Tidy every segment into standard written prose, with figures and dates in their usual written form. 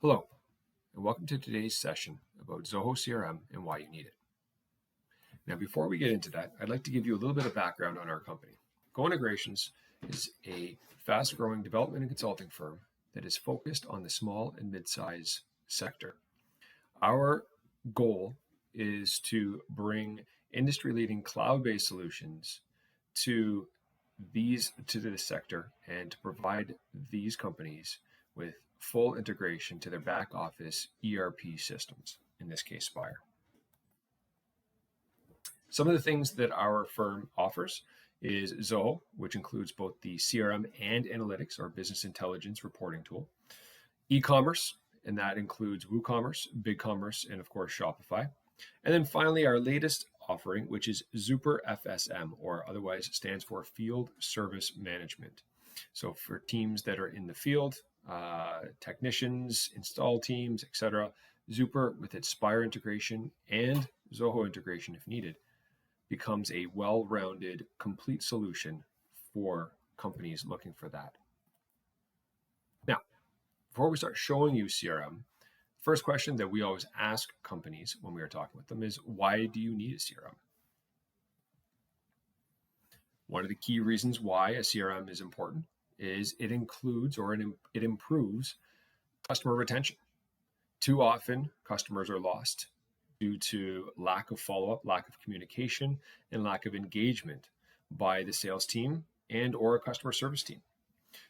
Hello, and welcome to today's session about Zoho CRM and why you need it. Now, before we get into that, I'd like to give you a little bit of background on our company. Go Integrations is a fast-growing development and consulting firm that is focused on the small and mid-size sector. Our goal is to bring industry-leading cloud-based solutions to the sector and to provide these companies with full integration to their back office ERP systems, in this case, Spire. Some of the things that our firm offers is Zoho, which includes both the CRM and analytics, or business intelligence reporting tool, e-commerce, and that includes WooCommerce, BigCommerce, and of course, Shopify. And then finally, our latest offering, which is Super FSM, or otherwise stands for Field Service Management. So for teams that are in the field, technicians, install teams, etc., Super, with its Spire integration and Zoho integration if needed, becomes a well-rounded, complete solution for companies looking for that. Now, before we start showing you CRM, first question that we always ask companies when we are talking with them is, why do you need a CRM? One of the key reasons why a CRM is important is it includes or it improves customer retention. Too often, customers are lost due to lack of follow-up, lack of communication, and lack of engagement by the sales team and or a customer service team.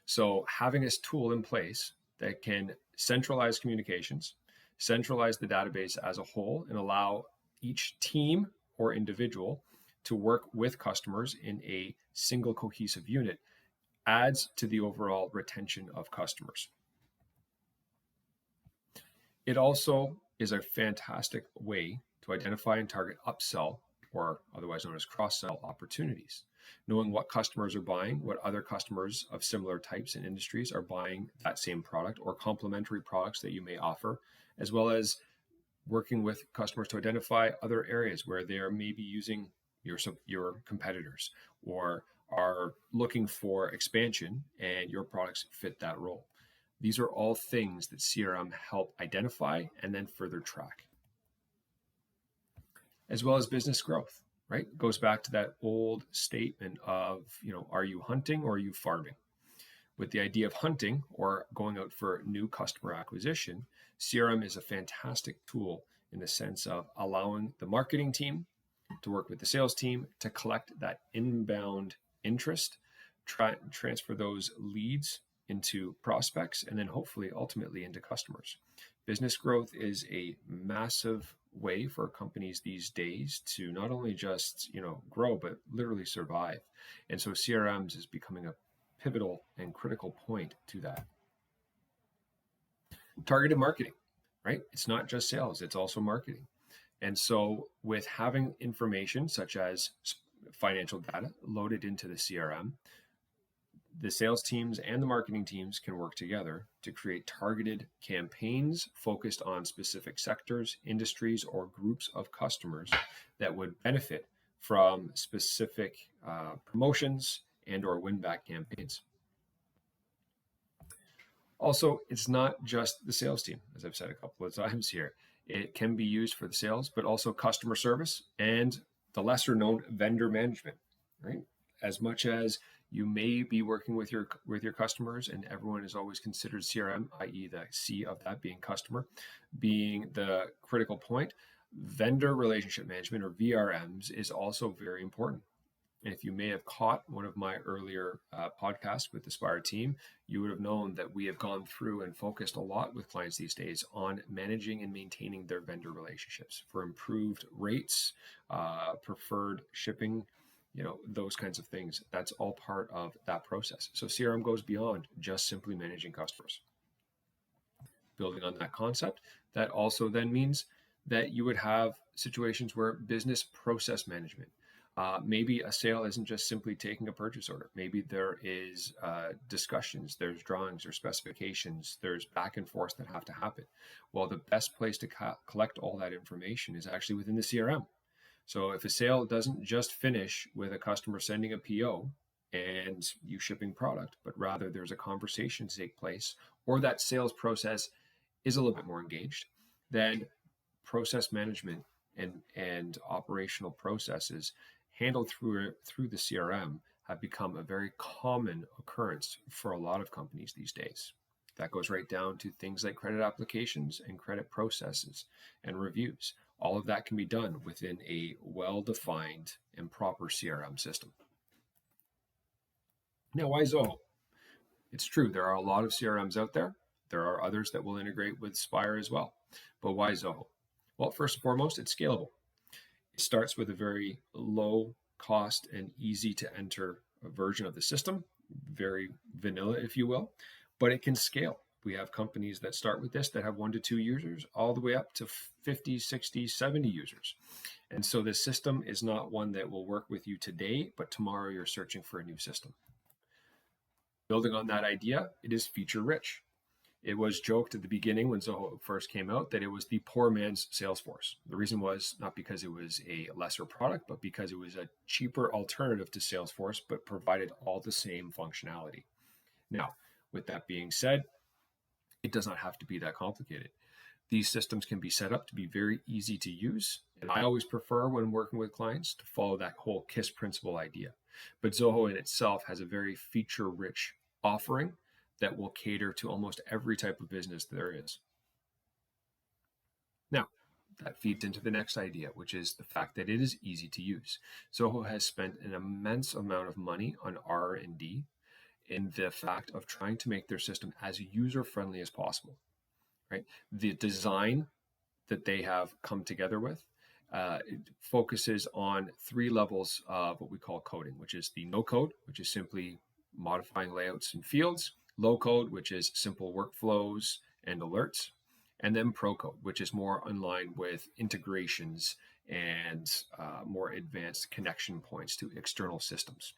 So having this tool in place that can centralize communications, centralize the database as a whole, and allow each team or individual to work with customers in a single cohesive unit adds to the overall retention of customers. It also is a fantastic way to identify and target upsell, or otherwise known as cross-sell opportunities. Knowing what customers are buying, what other customers of similar types and industries are buying that same product or complementary products that you may offer, as well as working with customers to identify other areas where they are maybe using your competitors or are looking for expansion and your products fit that role. These are all things that CRM help identify and then further track. As well as business growth, right? It goes back to that old statement of, are you hunting or are you farming? With the idea of hunting or going out for new customer acquisition, CRM is a fantastic tool in the sense of allowing the marketing team to work with the sales team to collect that inbound interest, transfer those leads into prospects, and then hopefully ultimately into customers. Business growth is a massive way for companies these days to not only just grow, but literally survive. And so CRMs is becoming a pivotal and critical point to that. Targeted marketing, right? It's not just sales, it's also marketing. And so with having information such as financial data loaded into the CRM, the sales teams and the marketing teams can work together to create targeted campaigns focused on specific sectors, industries, or groups of customers that would benefit from specific promotions and or win-back campaigns. Also, it's not just the sales team, as I've said a couple of times here. It can be used for the sales, but also customer service and the lesser known vendor management, right? As much as you may be working with your customers, and everyone is always considered CRM, i.e. the C of that being customer, being the critical point, vendor relationship management, or VRMs, is also very important. And if you may have caught one of my earlier podcasts with the Spire team, you would have known that we have gone through and focused a lot with clients these days on managing and maintaining their vendor relationships for improved rates, preferred shipping, those kinds of things. That's all part of that process. So CRM goes beyond just simply managing customers. Building on that concept, that also then means that you would have situations where business process management, maybe a sale isn't just simply taking a purchase order. Maybe there is discussions, there's drawings or specifications, there's back and forth that have to happen. Well, the best place to collect all that information is actually within the CRM. So if a sale doesn't just finish with a customer sending a PO and you shipping product, but rather there's a conversation to take place, or that sales process is a little bit more engaged, then process management and operational processes handled through the CRM have become a very common occurrence for a lot of companies these days. That goes right down to things like credit applications and credit processes and reviews. All of that can be done within a well-defined and proper CRM system. Now, why Zoho? It's true, there are a lot of CRMs out there. There are others that will integrate with Spire as well. But why Zoho? Well, first and foremost, it's scalable. It starts with a very low cost and easy to enter version of the system, very vanilla, if you will, but it can scale. We have companies that start with this that have 1 to 2 users, all the way up to 50, 60, 70 users. And so the system is not one that will work with you today, but tomorrow you're searching for a new system. Building on that idea, it is feature rich. It was joked at the beginning when Zoho first came out that it was the poor man's Salesforce. The reason was not because it was a lesser product, but because it was a cheaper alternative to Salesforce, but provided all the same functionality. Now, with that being said, it does not have to be that complicated. These systems can be set up to be very easy to use. And I always prefer when working with clients to follow that whole KISS principle idea. But Zoho in itself has a very feature-rich offering that will cater to almost every type of business there is. Now, that feeds into the next idea, which is the fact that it is easy to use. Zoho has spent an immense amount of money on R&D in the fact of trying to make their system as user-friendly as possible, right? The design that they have come together with it focuses on 3 levels of what we call coding, which is the no code, which is simply modifying layouts and fields, low code, which is simple workflows and alerts, and then pro code, which is more in line with integrations and more advanced connection points to external systems.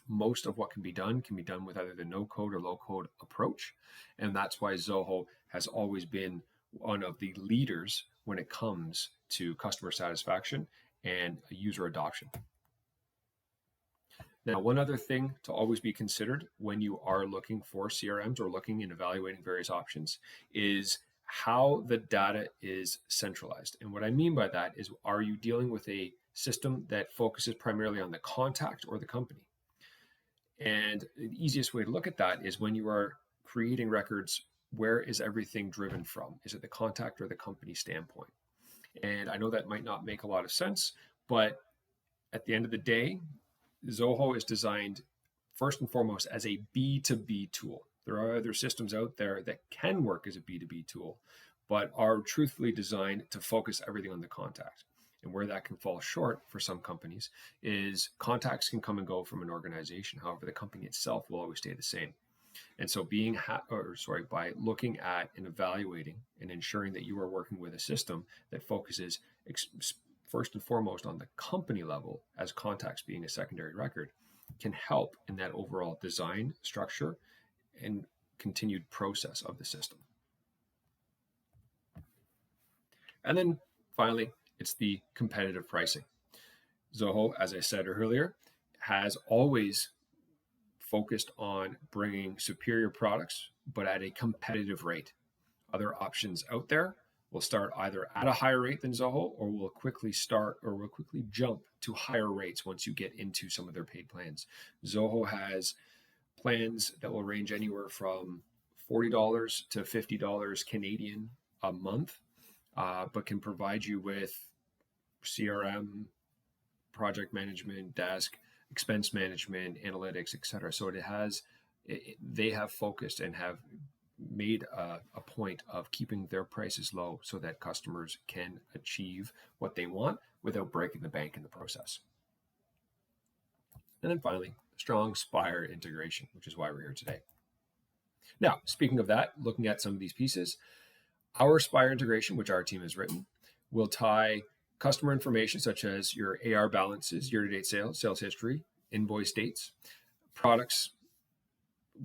Most of what can be done with either the no code or low code approach. And that's why Zoho has always been one of the leaders when it comes to customer satisfaction and user adoption. Now, one other thing to always be considered when you are looking for CRMs or looking and evaluating various options is how the data is centralized. And what I mean by that is, are you dealing with a system that focuses primarily on the contact or the company? And the easiest way to look at that is when you are creating records, where is everything driven from? Is it the contact or the company standpoint? And I know that might not make a lot of sense, but at the end of the day, Zoho is designed first and foremost as a B2B tool. There are other systems out there that can work as a B2B tool, but are truthfully designed to focus everything on the contact. And where that can fall short for some companies is contacts can come and go from an organization. However, the company itself will always stay the same. And so by looking at and evaluating and ensuring that you are working with a system that focuses first and foremost on the company level, as contacts being a secondary record, can help in that overall design, structure, and continued process of the system. And then finally, it's the competitive pricing. Zoho, as I said earlier, has always focused on bringing superior products, but at a competitive rate. Other options out there will start either at a higher rate than Zoho, or will quickly jump to higher rates once you get into some of their paid plans. Zoho has plans that will range anywhere from $40 to $50 Canadian a month, but can provide you with CRM, project management, desk, expense management, analytics, etc. So they have focused and have made a point of keeping their prices low so that customers can achieve what they want without breaking the bank in the process. And then finally, strong Spire integration, which is why we're here today. Now, speaking of that, looking at some of these pieces, our Spire integration, which our team has written, will tie customer information such as your AR balances, year-to-date sales, sales history, invoice dates. Products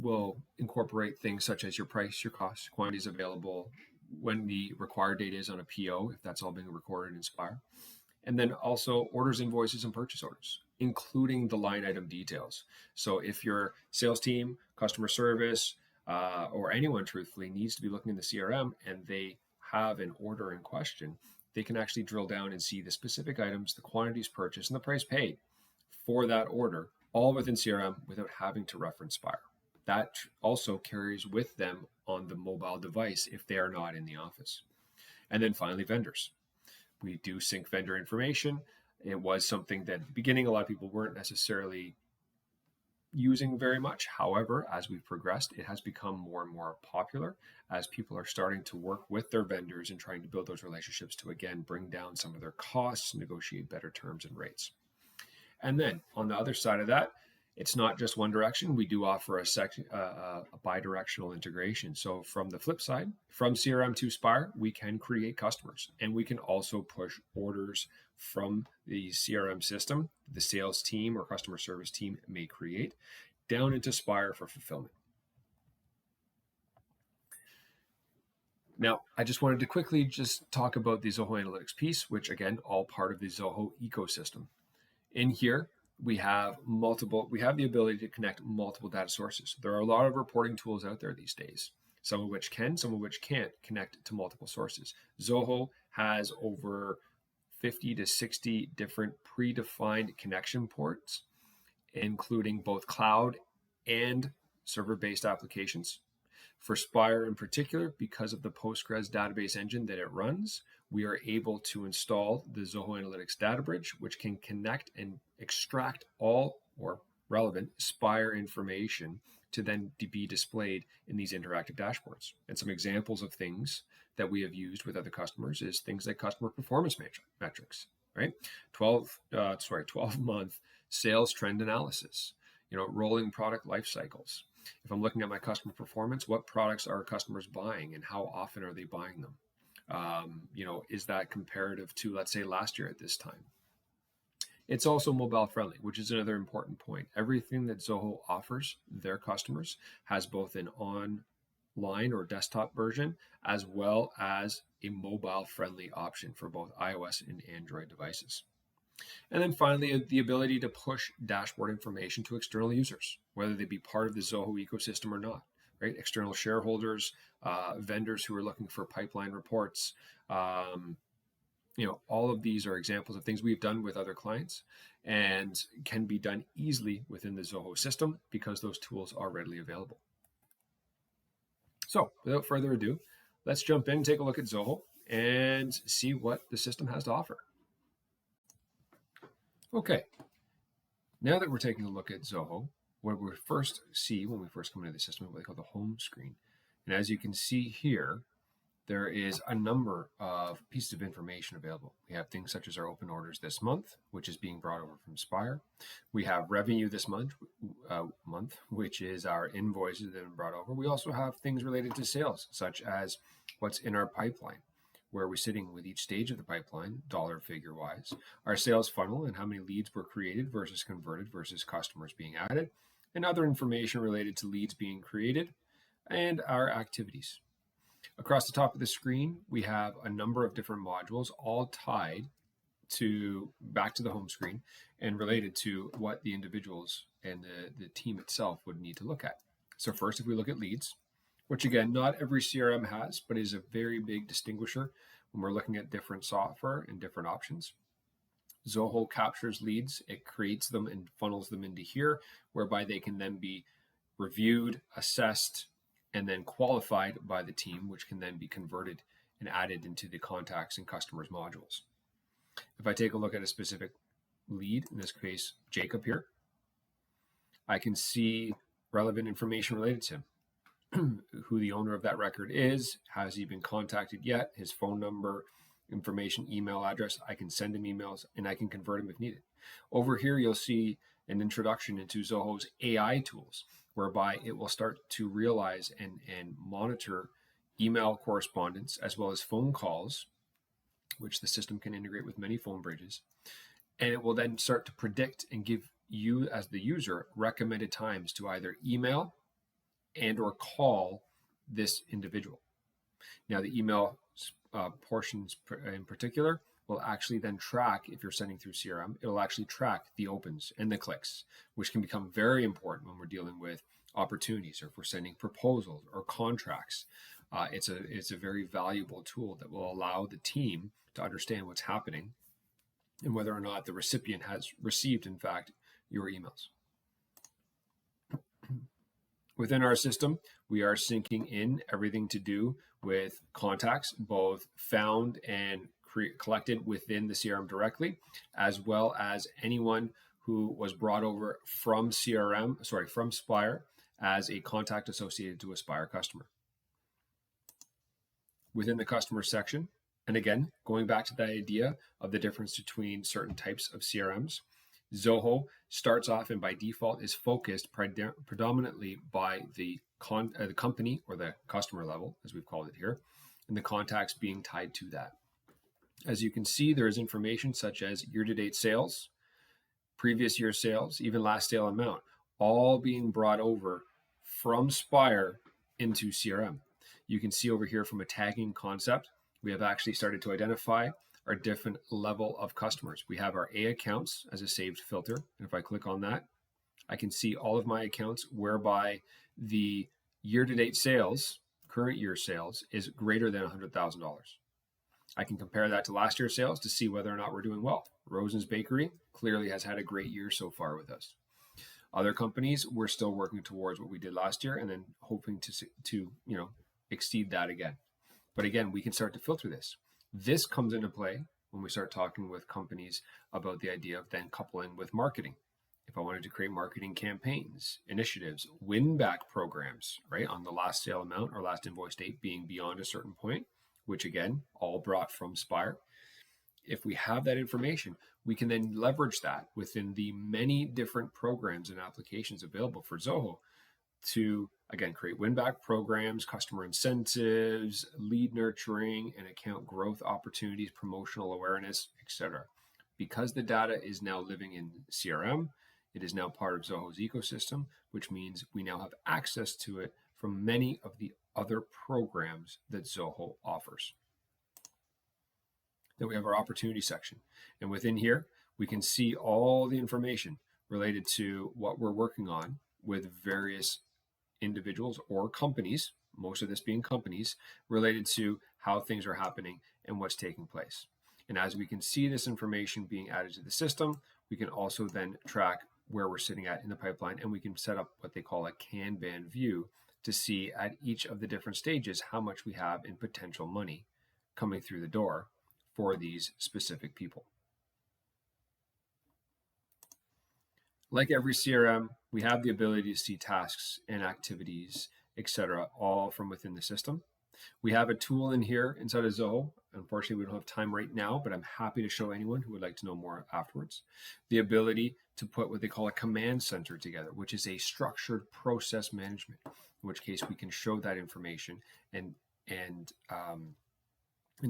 will incorporate things such as your price, your cost, quantities available, when the required date is on a PO, if that's all being recorded in Spire. And then also orders, invoices, and purchase orders, including the line item details. So if your sales team, customer service, or anyone truthfully needs to be looking in the CRM and they have an order in question, they can actually drill down and see the specific items, the quantities purchased, and the price paid for that order, all within CRM without having to reference Spire. That also carries with them on the mobile device if they are not in the office. And then finally, vendors. We do sync vendor information. It was something that at the beginning, a lot of people weren't necessarily using very much. However, as we've progressed, it has become more and more popular as people are starting to work with their vendors and trying to build those relationships to, again, bring down some of their costs, negotiate better terms and rates. And then on the other side of that, it's not just one direction. We do offer a bi-directional integration. So from the flip side, from CRM to Spire, we can create customers, and we can also push orders from the CRM system, the sales team or customer service team may create, down into Spire for fulfillment. Now, I just wanted to quickly just talk about the Zoho Analytics piece, which again, all part of the Zoho ecosystem. In here, we have the ability to connect multiple data sources. There are a lot of reporting tools out there these days, some of which can, some of which can't connect to multiple sources. Zoho has over 50 to 60 different predefined connection ports, including both cloud and server-based applications. For Spire in particular, because of the Postgres database engine that it runs, we are able to install the Zoho Analytics Data Bridge, which can connect and extract all or relevant Spire information to then be displayed in these interactive dashboards. And some examples of things that we have used with other customers is things like customer performance metrics, right? 12-month sales trend analysis, rolling product life cycles. If I'm looking at my customer performance, what products are customers buying and how often are they buying them? Is that comparative to, let's say, last year at this time? It's also mobile friendly, which is another important point. Everything that Zoho offers their customers has both an online or desktop version, as well as a mobile friendly option for both iOS and Android devices. And then finally, the ability to push dashboard information to external users, whether they be part of the Zoho ecosystem or not, right? External shareholders, vendors who are looking for pipeline reports. All of these are examples of things we've done with other clients and can be done easily within the Zoho system because those tools are readily available. So without further ado, let's jump in and take a look at Zoho and see what the system has to offer. Okay, now that we're taking a look at Zoho, what we first see when we first come into the system is what they call the home screen. And as you can see here, there is a number of pieces of information available. We have things such as our open orders this month, which is being brought over from Spire. We have revenue this month, which is our invoices that have been brought over. We also have things related to sales, such as what's in our pipeline, where we're sitting with each stage of the pipeline, dollar figure wise, our sales funnel and how many leads were created versus converted versus customers being added, and other information related to leads being created and our activities. Across the top of the screen, we have a number of different modules all tied back to the home screen and related to what the individuals and the team itself would need to look at. So first, if we look at leads, which again, not every CRM has, but is a very big distinguisher when we're looking at different software and different options. Zoho captures leads, it creates them and funnels them into here, whereby they can then be reviewed, assessed, and then qualified by the team, which can then be converted and added into the contacts and customers modules. If I take a look at a specific lead, in this case, Jacob here, I can see relevant information related to him. Who the owner of that record is, has he been contacted yet, his phone number, information, email address. I can send him emails and I can convert him if needed. Over here, you'll see an introduction into Zoho's AI tools, whereby it will start to realize and monitor email correspondence as well as phone calls, which the system can integrate with many phone bridges. And it will then start to predict and give you as the user recommended times to either email and or call this individual. Now the email portions in particular will actually then track, if you're sending through CRM, it will actually track the opens and the clicks, which can become very important when we're dealing with opportunities, or if we're sending proposals or contracts. It's a very valuable tool that will allow the team to understand what's happening and whether or not the recipient has received, in fact, your emails. Within our system, we are syncing in everything to do with contacts, both found and collected within the CRM directly, as well as anyone who was brought over from from Spire as a contact associated to a Spire customer. Within the customer section, and again, going back to the idea of the difference between certain types of CRMs, Zoho starts off and by default is focused predominantly by the company or the customer level, as we've called it here, and the contacts being tied to that. As you can see, there is information such as year-to-date sales, previous year sales, even last sale amount, all being brought over from Spire into CRM. You can see over here from a tagging concept, we have actually started to identify our different level of customers. We have our A accounts as a saved filter. And if I click on that, I can see all of my accounts whereby the year-to-date sales, current year sales, is greater than $100,000. I can compare that to last year's sales to see whether or not we're doing well. Rosen's Bakery clearly has had a great year so far with us. Other companies, we're still working towards what we did last year and then hoping to exceed that again. But again, we can start to filter this. This comes into play when we start talking with companies about the idea of then coupling with marketing. If I wanted to create marketing campaigns, initiatives, win-back programs, right, on the last sale amount or last invoice date being beyond a certain point, which again, all brought from Spire. If we have that information, we can then leverage that within the many different programs and applications available for Zoho to, again, create win-back programs, customer incentives, lead nurturing, and account growth opportunities, promotional awareness, etc. Because the data is now living in CRM, it is now part of Zoho's ecosystem, which means we now have access to it from many of the other programs that Zoho offers. Then we have our opportunity section. And within here, we can see all the information related to what we're working on with various individuals or companies, most of this being companies, related to how things are happening and what's taking place. And as we can see this information being added to the system, we can also then track where we're sitting at in the pipeline, and we can set up what they call a Kanban view to see at each of the different stages how much we have in potential money coming through the door for these specific people. Like every CRM, we have the ability to see tasks and activities, etc., all from within the system. We have a tool in here inside of Zoho. Unfortunately, we don't have time right now, but I'm happy to show anyone who would like to know more afterwards. The ability to put what they call a command center together, which is a structured process management, in which case we can show that information and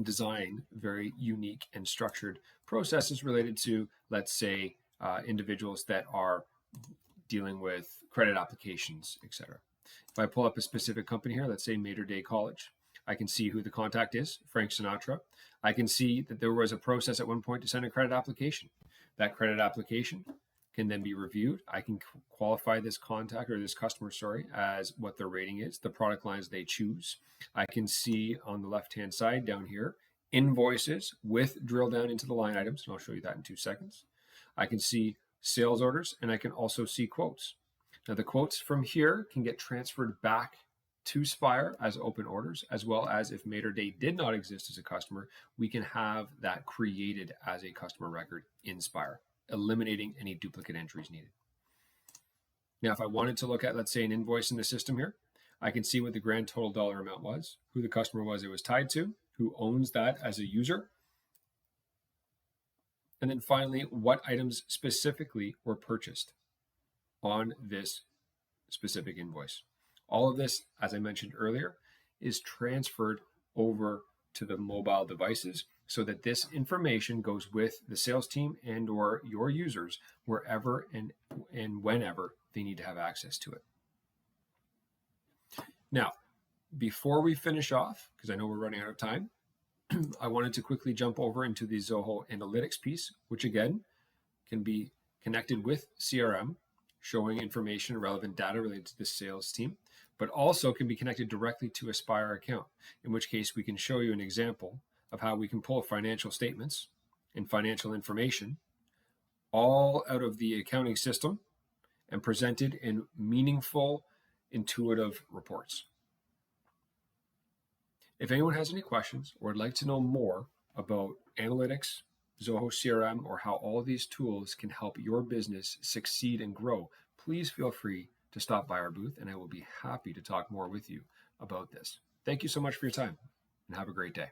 design very unique and structured processes related to, let's say, individuals that are dealing with credit applications, etc. If I pull up a specific company here, let's say Mater Day College, I can see who the contact is, Frank Sinatra. I can see that there was a process at one point to send a credit application. That credit application can then be reviewed. I can qualify this contact or this customer, as what their rating is, the product lines they choose. I can see on the left-hand side down here, invoices with drill down into the line items, and I'll show you that in 2 seconds. I can see sales orders, and I can also see quotes. Now the quotes from here can get transferred back to Spire as open orders, as well as if Mater Day did not exist as a customer, we can have that created as a customer record in Spire, eliminating any duplicate entries needed. Now, if I wanted to look at, let's say, an invoice in the system here, I can see what the grand total dollar amount was, who the customer was it was tied to, who owns that as a user, and then finally, what items specifically were purchased on this specific invoice. All of this, as I mentioned earlier, is transferred over to the mobile devices so that this information goes with the sales team and or your users wherever and whenever they need to have access to it. Now, before we finish off, because I know we're running out of time, I wanted to quickly jump over into the Zoho Analytics piece, which again can be connected with CRM, showing information, relevant data related to the sales team, but also can be connected directly to a Spire account, in which case we can show you an example of how we can pull financial statements and financial information all out of the accounting system and presented in meaningful, intuitive reports. If anyone has any questions or would like to know more about analytics, Zoho CRM, or how all of these tools can help your business succeed and grow, please feel free to stop by our booth, and I will be happy to talk more with you about this. Thank you so much for your time, and have a great day.